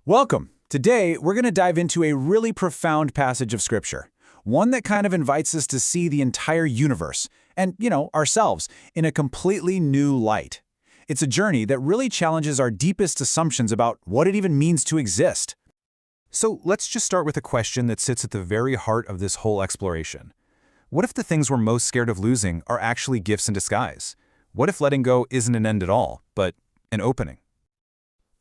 Welcome. Today, we're going to dive into a really profound passage of Scripture, one that kind of invites us to see the entire universe and, ourselves in a completely new light. It's a journey that really challenges our deepest assumptions about what it even means to exist. So let's just start with a question that sits at the very heart of this whole exploration. What if the things we're most scared of losing are actually gifts in disguise? What if letting go isn't an end at all, but an opening?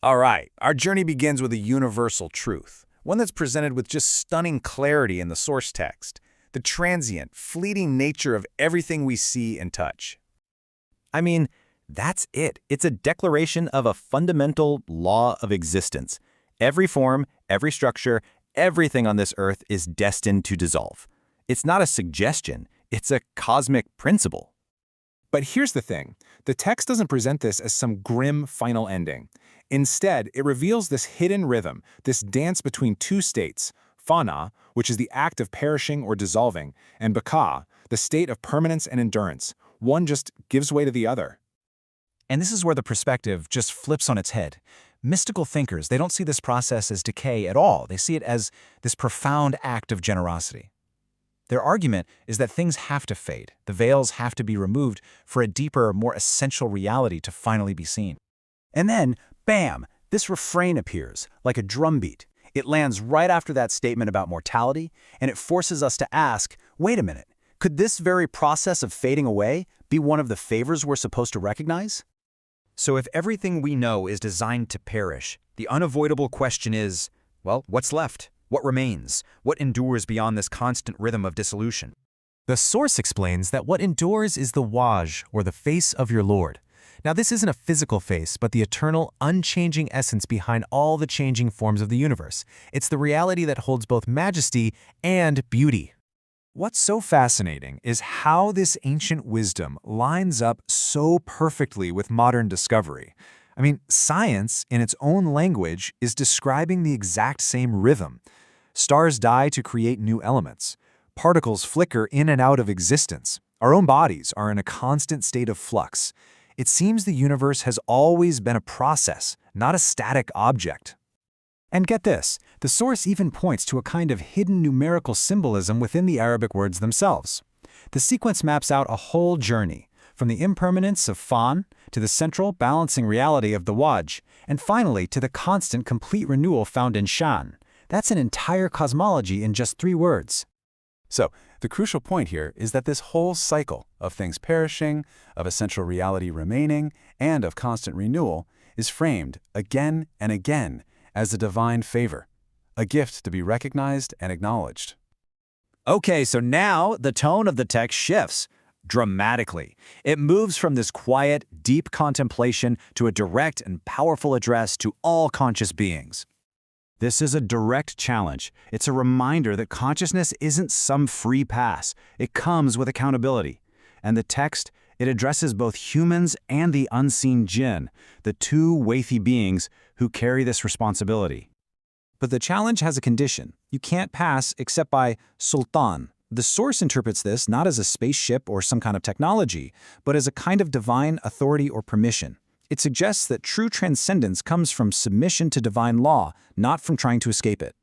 All right, our journey begins with a universal truth, one that's presented with just stunning clarity in the source text, the transient, fleeting nature of everything we see and touch. I mean, that's it. It's a declaration of a fundamental law of existence. Every form, every structure, everything on this earth is destined to dissolve. It's not a suggestion, it's a cosmic principle. But here's the thing. The text doesn't present this as some grim final ending. Instead, it reveals this hidden rhythm, this dance between two states, fana, which is the act of perishing or dissolving, and baka, the state of permanence and endurance. One just gives way to the other. And this is where the perspective just flips on its head. Mystical thinkers, they don't see this process as decay at all. They see it as this profound act of generosity. Their argument is that things have to fade. The veils have to be removed for a deeper, more essential reality to finally be seen. And then, bam, this refrain appears, like a drumbeat. It lands right after that statement about mortality, and it forces us to ask, wait a minute, could this very process of fading away be one of the favors we're supposed to recognize? So if everything we know is designed to perish, the unavoidable question is, well, what's left? What remains? What endures beyond this constant rhythm of dissolution? The source explains that what endures is the waj, or the face of your Lord. Now, this isn't a physical face, but the eternal, unchanging essence behind all the changing forms of the universe. It's the reality that holds both majesty and beauty. What's so fascinating is how this ancient wisdom lines up so perfectly with modern discovery. I mean, science, in its own language, is describing the exact same rhythm. Stars die to create new elements. Particles flicker in and out of existence. Our own bodies are in a constant state of flux. It seems the universe has always been a process, not a static object. And get this, the source even points to a kind of hidden numerical symbolism within the Arabic words themselves. The sequence maps out a whole journey, from the impermanence of fan to the central balancing reality of the waj, and finally to the constant complete renewal found in shan. That's an entire cosmology in just 3 words. So, the crucial point here is that this whole cycle of things perishing, of essential reality remaining, and of constant renewal is framed again and again as a divine favor, a gift to be recognized and acknowledged. Okay, so now the tone of the text shifts dramatically. It moves from this quiet, deep contemplation to a direct and powerful address to all conscious beings. This is a direct challenge. It's a reminder that consciousness isn't some free pass. It comes with accountability. And the text, it addresses both humans and the unseen jinn, the two weighty beings who carry this responsibility. But the challenge has a condition. You can't pass except by sultan. The source interprets this not as a spaceship or some kind of technology, but as a kind of divine authority or permission. It suggests that true transcendence comes from submission to divine law, not from trying to escape it.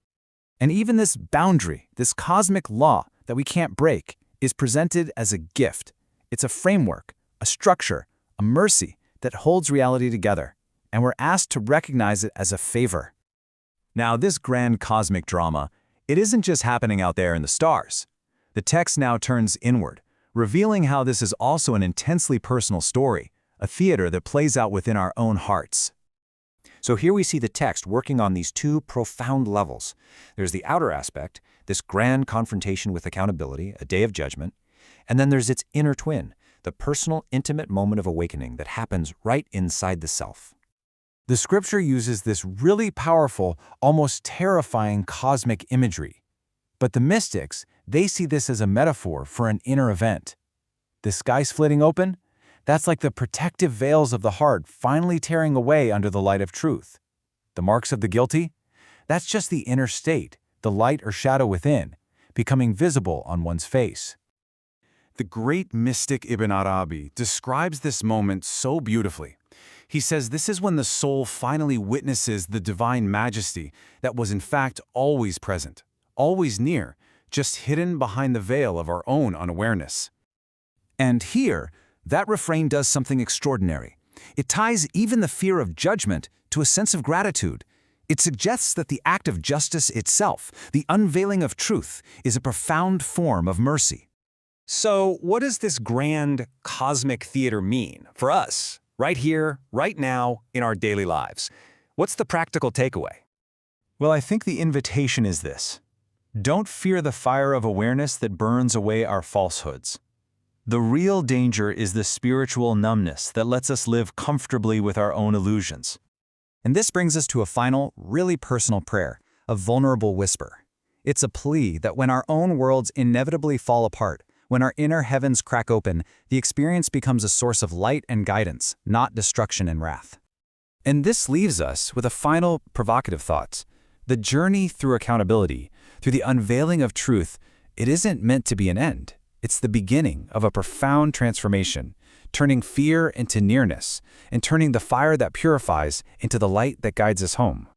And even this boundary, this cosmic law that we can't break, is presented as a gift. It's a framework, a structure, a mercy that holds reality together, and we're asked to recognize it as a favor. Now, this grand cosmic drama, it isn't just happening out there in the stars. The text now turns inward, revealing how this is also an intensely personal story, a theater that plays out within our own hearts. So here we see the text working on these 2 profound levels. There's the outer aspect, this grand confrontation with accountability, a day of judgment, and then there's its inner twin, the personal, intimate moment of awakening that happens right inside the self. The scripture uses this really powerful, almost terrifying cosmic imagery. But the mystics, they see this as a metaphor for an inner event. The sky splitting open? That's like the protective veils of the heart finally tearing away under the light of truth. The marks of the guilty? That's just the inner state, the light or shadow within, becoming visible on one's face. The great mystic Ibn Arabi describes this moment so beautifully. He says this is when the soul finally witnesses the divine majesty that was in fact always present, always near, just hidden behind the veil of our own unawareness. And here, that refrain does something extraordinary. It ties even the fear of judgment to a sense of gratitude. It suggests that the act of justice itself, the unveiling of truth, is a profound form of mercy. So, what does this grand cosmic theater mean for us, right here, right now, in our daily lives? What's the practical takeaway? Well, I think the invitation is this. Don't fear the fire of awareness that burns away our falsehoods. The real danger is the spiritual numbness that lets us live comfortably with our own illusions. And this brings us to a final, really personal prayer, a vulnerable whisper. It's a plea that when our own worlds inevitably fall apart, when our inner heavens crack open, the experience becomes a source of light and guidance, not destruction and wrath. And this leaves us with a final, provocative thought. The journey through accountability, through the unveiling of truth, it isn't meant to be an end. It's the beginning of a profound transformation, turning fear into nearness, and turning the fire that purifies into the light that guides us home.